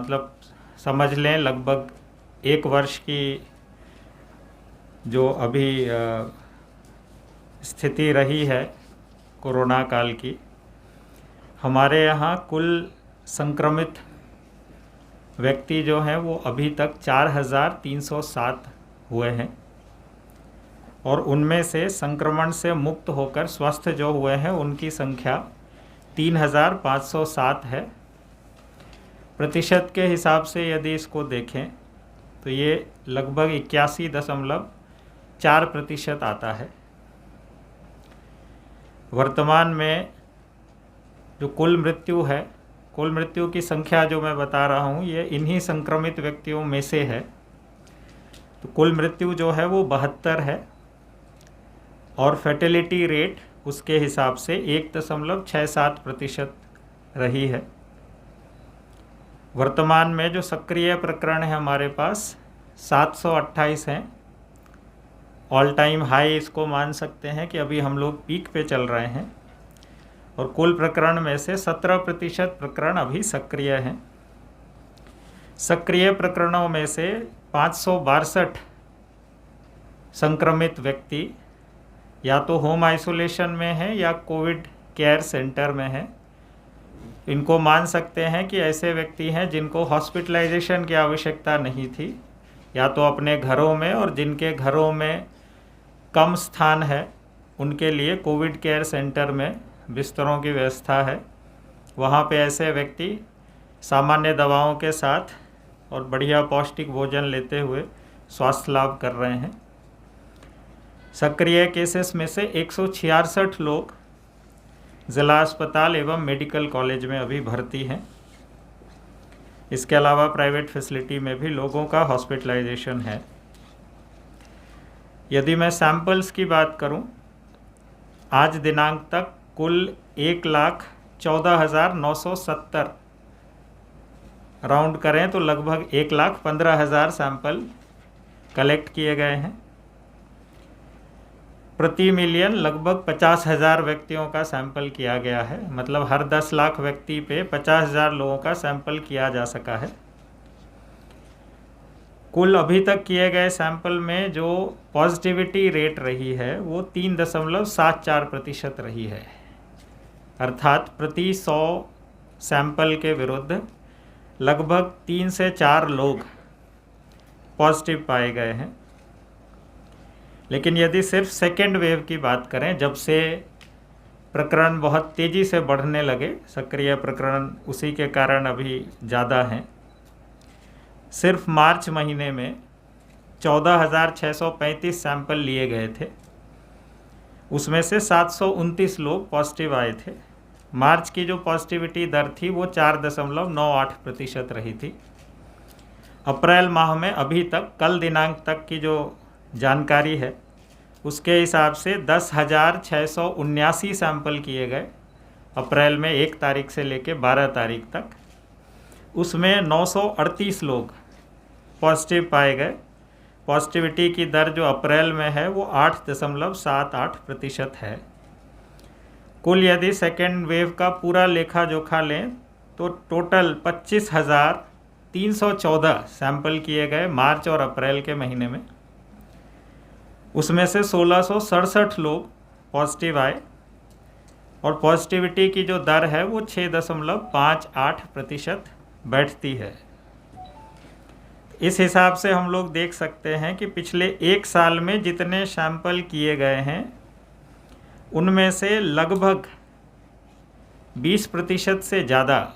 मतलब समझ लें लगभग 1 वर्ष की जो अभी स्थिति रही है कोरोना काल की, हमारे यहाँ कुल संक्रमित व्यक्ति जो हैं वो अभी तक 4,307 हुए हैं और उनमें से संक्रमण से मुक्त होकर स्वस्थ जो हुए हैं उनकी संख्या 3,507 है। प्रतिशत के हिसाब से यदि इसको देखें तो ये लगभग 81.4% आता है। वर्तमान में जो कुल मृत्यु की संख्या जो मैं बता रहा हूँ ये इन्हीं संक्रमित व्यक्तियों में से है। तो कुल मृत्यु जो है वो 72 है और फैटेलिटी रेट उसके हिसाब से 1.67% रही है। वर्तमान में जो सक्रिय प्रकरण है हमारे पास 728 हैं। ऑल टाइम हाई इसको मान सकते हैं कि अभी हम लोग पीक पे चल रहे हैं और कुल प्रकरण में से 17% प्रकरण अभी सक्रिय हैं। सक्रिय प्रकरणों में से 562 संक्रमित व्यक्ति या तो होम आइसोलेशन में है या कोविड केयर सेंटर में है। इनको मान सकते हैं कि ऐसे व्यक्ति हैं जिनको हॉस्पिटलाइजेशन की आवश्यकता नहीं थी, या तो अपने घरों में, और जिनके घरों में कम स्थान है उनके लिए कोविड केयर सेंटर में बिस्तरों की व्यवस्था है। वहाँ पे ऐसे व्यक्ति सामान्य दवाओं के साथ और बढ़िया पौष्टिक भोजन लेते हुए स्वास्थ्य लाभ कर रहे हैं। सक्रिय केसेस में से 166 लोग ज़िला अस्पताल एवं मेडिकल कॉलेज में अभी भर्ती हैं। इसके अलावा प्राइवेट फैसिलिटी में भी लोगों का हॉस्पिटलाइजेशन है। यदि मैं सैंपल्स की बात करूं, आज दिनांक तक कुल 1,14,970 राउंड करें तो लगभग 1,15,000 सैंपल कलेक्ट किए गए हैं। प्रति मिलियन लगभग 50,000 व्यक्तियों का सैंपल किया गया है। मतलब हर 10 लाख व्यक्ति पे 50,000 लोगों का सैंपल किया जा सका है। कुल अभी तक किए गए सैंपल में जो पॉजिटिविटी रेट रही है वो 3.74% रही है। अर्थात प्रति 100 सैंपल के विरुद्ध लगभग 3 से 4 लोग पॉजिटिव पाए गए हैं। लेकिन यदि सिर्फ सेकेंड वेव की बात करें, जब से प्रकरण बहुत तेज़ी से बढ़ने लगे, सक्रिय प्रकरण उसी के कारण अभी ज़्यादा हैं। सिर्फ मार्च महीने में 14,635 सैंपल लिए गए थे, उसमें से 729 लोग पॉजिटिव आए थे। मार्च की जो पॉजिटिविटी दर थी वो 4.98% रही थी। अप्रैल माह में अभी तक कल दिनांक तक की जो जानकारी है उसके हिसाब से 10,679 सैंपल किए गए अप्रैल में 1 तारीख से लेकर 12 तारीख तक। उसमें 938 लोग पॉजिटिव पाए गए। पॉजिटिविटी की दर जो अप्रैल में है वो 8.78% है। कुल यदि सेकेंड वेव का पूरा लेखा जोखा लें तो टोटल 25,314 सैंपल किए गए मार्च और अप्रैल के महीने में। उसमें से 1,667 लोग पॉजिटिव आए और पॉजिटिविटी की जो दर है वो 6.58% बैठती है। इस हिसाब से हम लोग देख सकते हैं कि पिछले 1 साल में जितने सैंपल किए गए हैं उनमें से लगभग 20% से ज़्यादा